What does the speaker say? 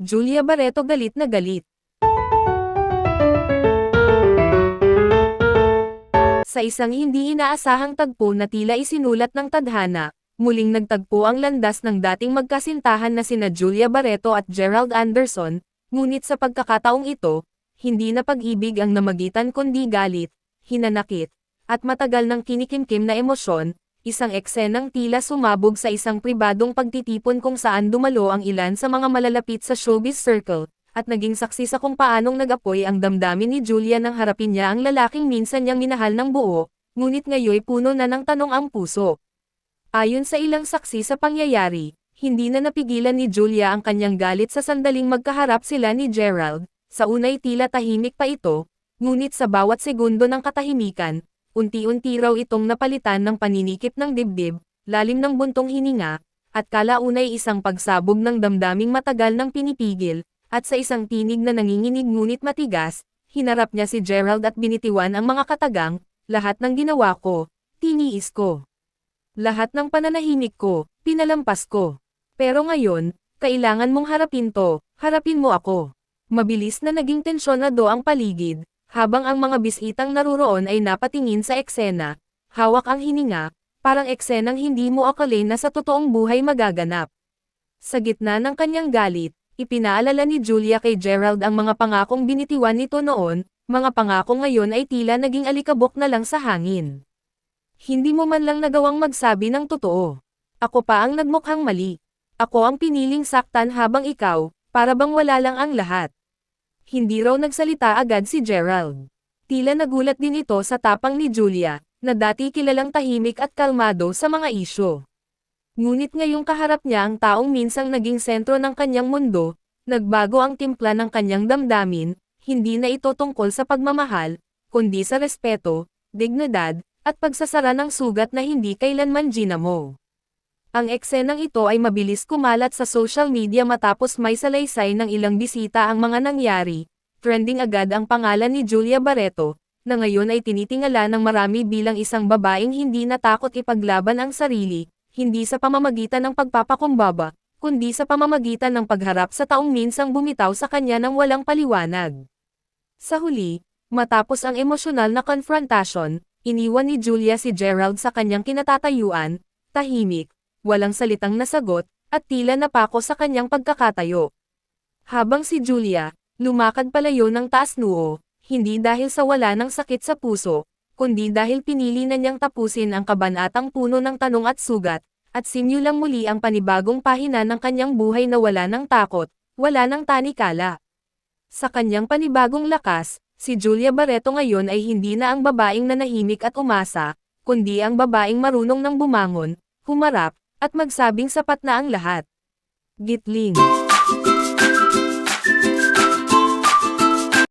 Julia Barreto galit na galit. Sa isang hindi inaasahang tagpo na tila isinulat ng tadhana, muling nagtagpo ang landas ng dating magkasintahan na sina Julia Barreto at Gerald Anderson, ngunit sa pagkakataong ito, hindi na pag-ibig ang namagitan kundi galit, hinanakit, at matagal ng kinikimkim na emosyon, isang eksenang tila sumabog sa isang pribadong pagtitipon kung saan dumalo ang ilan sa mga malalapit sa showbiz circle, at naging saksi sa kung paanong nag-apoy ang damdamin ni Julia nang harapin niya ang lalaking minsan niyang minahal ng buo, ngunit ngayoy puno na ng tanong ang puso. Ayon sa ilang saksi sa pangyayari, hindi na napigilan ni Julia ang kanyang galit sa sandaling magkaharap sila ni Gerald, sa unay tila tahimik pa ito, ngunit sa bawat segundo ng katahimikan, unti-unti raw itong napalitan ng paninikip ng dibdib, lalim ng buntong hininga, at kalaunay isang pagsabog ng damdaming matagal ng pinipigil. At sa isang tinig na nanginginig ngunit matigas, hinarap niya si Gerald at binitiwan ang mga katagang, lahat ng ginawa ko, tiniis ko. Lahat ng pananahimik ko, pinalampas ko. Pero ngayon, kailangan mong harapin to, harapin mo ako. Mabilis na naging tensyonado ang paligid, habang ang mga bisitang naruroon ay napatingin sa eksena, hawak ang hininga, parang eksenang hindi mo akalain na sa totoong buhay magaganap. Sa gitna ng kanyang galit, ipinaalala ni Julia kay Gerald ang mga pangakong binitiwan nito noon, mga pangako ngayon ay tila naging alikabok na lang sa hangin. Hindi mo man lang nagawang magsabi ng totoo. Ako pa ang nagmukhang mali. Ako ang piniling saktan habang ikaw, para bang wala lang ang lahat. Hindi raw nagsalita agad si Gerald. Tila nagulat din ito sa tapang ni Julia, na dati kilalang tahimik at kalmado sa mga isyu. Ngunit ngayong kaharap niya ang taong minsang naging sentro ng kanyang mundo, nagbago ang timpla ng kanyang damdamin, hindi na ito tungkol sa pagmamahal, kundi sa respeto, dignidad, at pagsasara ng sugat na hindi kailanman ginamo. Ang eksenang ito ay mabilis kumalat sa social media matapos may salaysay ng ilang bisita ang mga nangyari, trending agad ang pangalan ni Julia Barreto, na ngayon ay tinitingala ng marami bilang isang babaeng hindi natakot ipaglaban ang sarili, hindi sa pamamagitan ng pagpapakumbaba, kundi sa pamamagitan ng pagharap sa taong minsang bumitaw sa kanya ng walang paliwanag. Sa huli, matapos ang emosyonal na konfrontasyon, iniwan ni Julia si Gerald sa kanyang kinatatayuan, tahimik, walang salitang nasagot, at tila napako sa kanyang pagkakatayo. Habang si Julia, lumakad palayo ng taas noo, hindi dahil sa wala ng sakit sa puso, kundi dahil pinili na niyang tapusin ang kabanatang puno ng tanong at sugat, at simulang muli ang panibagong pahina ng kanyang buhay na wala ng takot, wala ng tanikala. Sa kanyang panibagong lakas, si Julia Barreto ngayon ay hindi na ang babaeng nanahimik at umasa, kundi ang babaeng marunong nang bumangon, humarap, at magsabing sapat na ang lahat. Gitling.